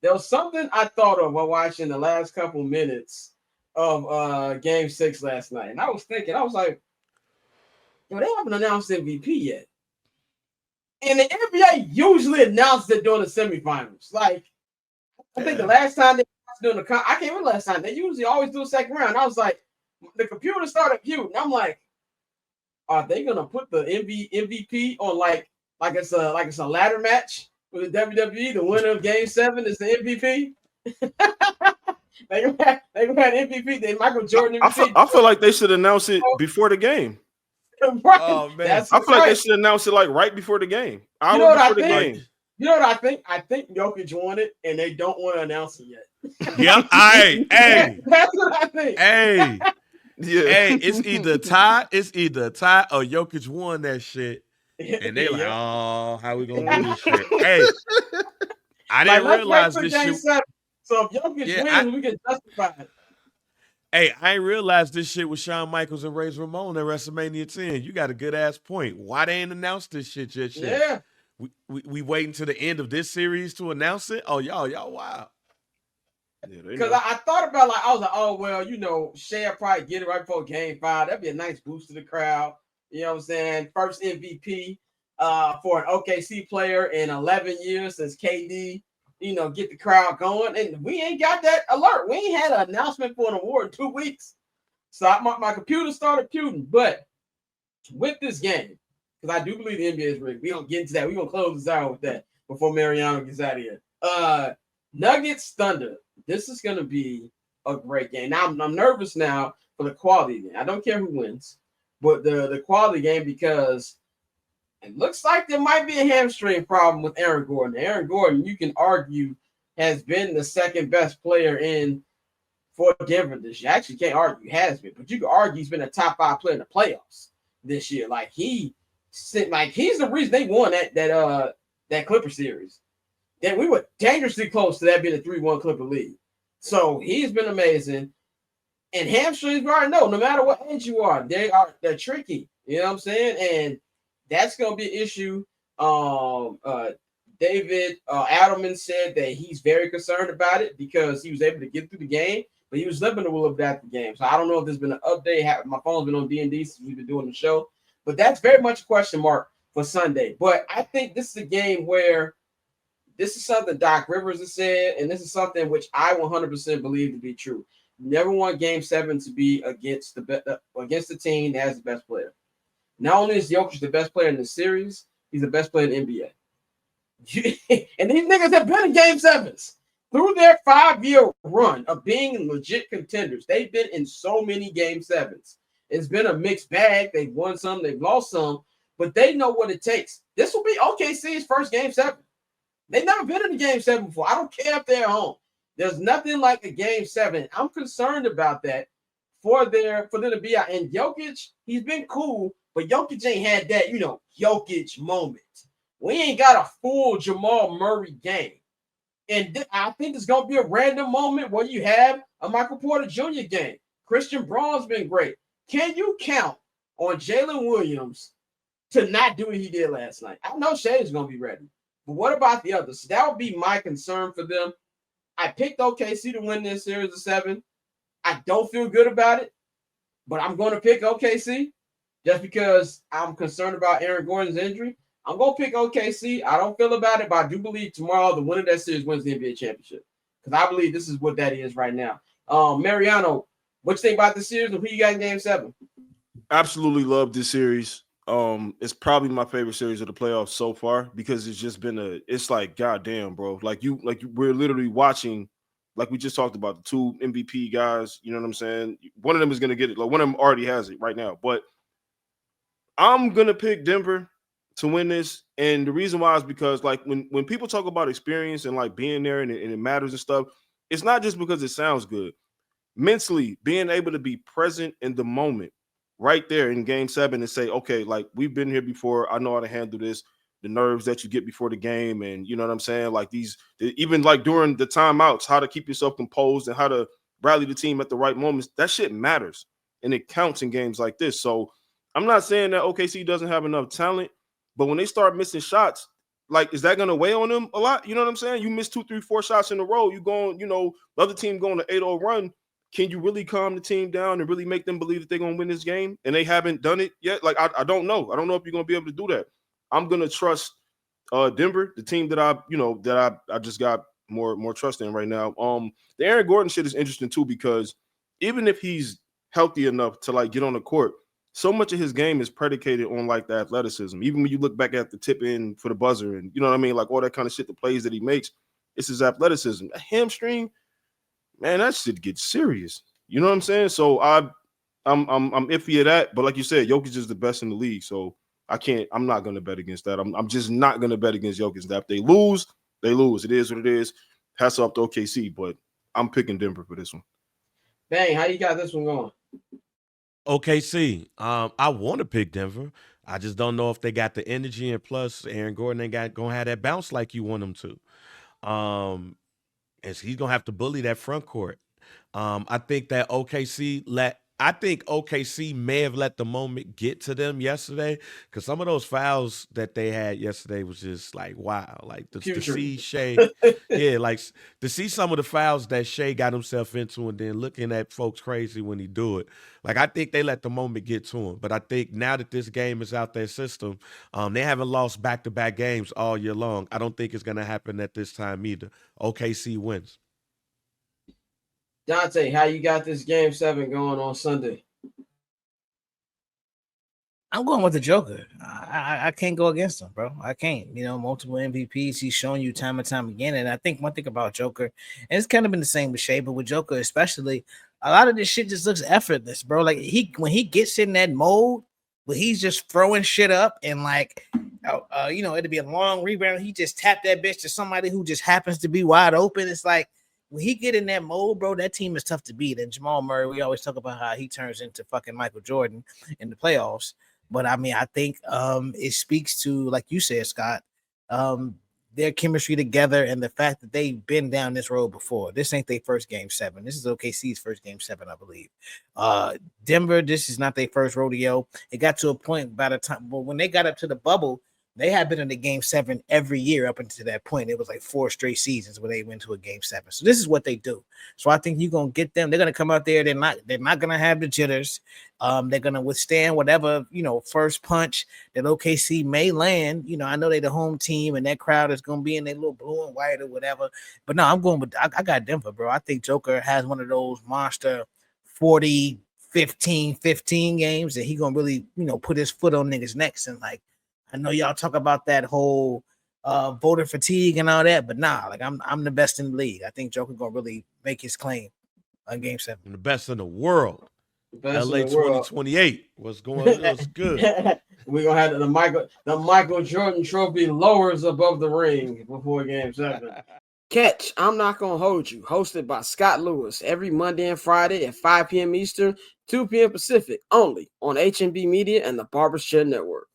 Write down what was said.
There was something I thought of while watching the last couple minutes of Game 6 last night, and I was thinking, I was like, yo, they haven't announced MVP yet. And the NBA usually announces it during the semifinals. Like, I think the last time they doing I can't remember last time. They usually always do a second round. I was like, the computer started viewing. I'm like, are they gonna put the MVP on like it's a ladder match with the WWE? The winner of Game 7 is the MVP. they gonna have MVP. Then Michael Jordan MVP. I feel like they should announce it before the game. Right. Oh man, That's I feel like right. they should announce it like right before the game, You know hour what I before the think? game. You know what I think? I think Jokic won it, and they don't want to announce it yet. yep. Hey, That's what I think. hey, Yeah, hey. It's either tie or Jokic won that shit, and they like, Yep. oh, how we gonna do this shit? Hey, I Like, didn't let's wait realize till this Game shit. 7. So if Jokic Yeah, wins, we can justify it. hey, I ain't realized this shit with Shawn Michaels and Razor Ramon at WrestleMania 10. You got a good ass point. Why they ain't announced this shit yet? Yeah. We waiting to the end of this series to announce it? Oh, y'all wild. yeah, they Because know. I thought about, like, I was like, oh, well, Shea will probably get it right before Game 5. That'd be a nice boost to the crowd. You know what I'm saying? First MVP for an OKC player in 11 years since KD, get the crowd going. And we ain't got that alert. We ain't had an announcement for an award in 2 weeks. So my computer started puting. But with this game, because I do believe the NBA is rigged. We don't get into that. We're going to close this out with that before Mariano gets out of here. Nuggets Thunder. This is going to be a great game. Now, I'm nervous now for the quality game. I don't care who wins, but the quality game, because it looks like there might be a hamstring problem with Aaron Gordon. Aaron Gordon, you can argue, has been the second best player for Denver this year. Actually, can't argue has been, but you can argue he's been a top 5 player in the playoffs this year. Like, he's the reason they won that Clipper series. That we were dangerously close to that being a 3-1 Clipper lead. So he's been amazing. And hamstrings, we already know, no matter what age you are, they're tricky. You know what I'm saying? And that's gonna be an issue. David Adelman said that he's very concerned about it because he was able to get through the game, but he was limping a little bit after the game. So I don't know if there's been an update. My phone's been on D&D since we've been doing the show, but that's very much a question mark for Sunday. But I think this is a game where this is something Doc Rivers has said, and this is something which I 100% believe to be true. You never want Game 7 to be against the team that has the best player. Not only is Jokic the best player in the series, he's the best player in the NBA. And these niggas have been in Game 7s. Through their 5-year run of being legit contenders, they've been in so many Game 7s. It's been a mixed bag. They've won some, they've lost some, but they know what it takes. This will be OKC's first Game 7. They've never been in a Game 7 before. I don't care if they're at home. There's nothing like a Game 7. I'm concerned about that for them to be out. And Jokic, he's been cool, but Jokic ain't had that, Jokic moment. We ain't got a full Jamal Murray game. And I think it's going to be a random moment where you have a Michael Porter Jr. game. Christian Braun's been great. Can you count on Jalen Williams to not do what he did last night? I know Shay's going to be ready. But what about the others? So that would be my concern for them. I picked OKC to win this series of 7. I don't feel good about it, but I'm going to pick OKC just because I'm concerned about Aaron Gordon's injury. I'm going to pick OKC. I don't feel about it, but I do believe tomorrow the winner of that series wins the NBA championship because I believe this is what that is right now. Mariano, what you think about the series and who you got in Game 7? Absolutely love this series. It's probably my favorite series of the playoffs so far because it's just been it's like, goddamn, bro. We're literally watching, like we just talked about, the 2 MVP guys, you know what I'm saying? One of them is going to get it. Like, one of them already has it right now, but I'm going to pick Denver to win this. And the reason why is because, like, when people talk about experience and like being there and it matters and stuff, it's not just because it sounds good. Mentally, being able to be present in the moment right there in Game 7 and say, okay, like, we've been here before. I know how to handle this. The nerves that you get before the game, and you know what I'm saying? Like, even like during the timeouts, how to keep yourself composed and how to rally the team at the right moments. That shit matters, and it counts in games like this. So I'm not saying that OKC doesn't have enough talent, but when they start missing shots, like, is that going to weigh on them a lot? You know what I'm saying? You miss 2, 3, 4 shots in a row. You going, you know, the other team going to 8-0 run. Can you really calm the team down and really make them believe that they're going to win this game? And they haven't done it yet. Like, I don't know. I don't know if you're going to be able to do that. I'm going to trust Denver, the team that I just got more trust in right now. The Aaron Gordon shit is interesting too, because even if he's healthy enough to like get on the court, so much of his game is predicated on like the athleticism. Even when you look back at the tip in for the buzzer and you know what I mean, like all that kind of shit, the plays that he makes, it's his athleticism. A hamstring, man, that shit gets serious. You know what I'm saying? So I'm iffy at that, but like you said, Jokic is the best in the league, so I'm not going to bet against that. I'm just not going to bet against Jokic. That if they lose, they lose. It is what it is. Pass up to OKC, but I'm picking Denver for this one. Bang, how you got this one going? OKC. I want to pick Denver. I just don't know if they got the energy, and plus Aaron Gordon ain't gonna have that bounce like you want him to. And he's gonna have to bully that front court. I think that I think OKC may have let the moment get to them yesterday, because some of those fouls that they had yesterday was just like, wow. Like to see Shea, yeah, like to see some of the fouls that Shea got himself into and then looking at folks crazy when he do it. Like, I think they let the moment get to him. But I think now that this game is out their system, they haven't lost back-to-back games all year long. I don't think it's going to happen at this time either. OKC wins. Dante, how you got this game 7 going on Sunday? I'm going with the Joker. I can't go against him, bro. I can't. You know, multiple MVPs. He's shown you time and time again. And I think one thing about Joker, and it's kind of been the same with Shea, but with Joker especially, a lot of this shit just looks effortless, bro. Like when he gets in that mode, where he's just throwing shit up and like, you know, it'll be a long rebound. He just tapped that bitch to somebody who just happens to be wide open. It's like, when he get in that mode, bro, that team is tough to beat. And Jamal Murray, we always talk about how he turns into fucking Michael Jordan in the playoffs. But I mean, I think it speaks to, like you said, Scott, their chemistry together and the fact that they've been down this road before. This ain't their first game 7. This is OKC's first game 7, I believe. Denver, this is not their first rodeo. It got to a point by the time, but when they got up to the bubble, they had been in the game 7 every year up until that point. It was like 4 straight seasons where they went to a game 7. So this is what they do. So I think you're gonna get them. They're gonna come out there. They're not gonna have the jitters. They're gonna withstand whatever, you know, first punch that OKC may land. You know, I know they're the home team and that crowd is gonna be in their little blue and white or whatever. But no, I'm going with I got Denver, bro. I think Joker has one of those monster 40, 15 games that he gonna really, you know, put his foot on niggas' necks and like. I know y'all talk about that whole voter fatigue and all that, but nah, like I'm the best in the league. I think Joker gonna really make his claim on game 7. And the best in the world. LA 2028. What's going on? It's good. We're gonna have the Michael Jordan trophy lowers above the ring before game 7. Catch I'm Not Gonna Hold You, hosted by Scott Lewis, every Monday and Friday at 5 p.m. Eastern, 2 p.m. Pacific, only on HNB Media and the Barbershop Network.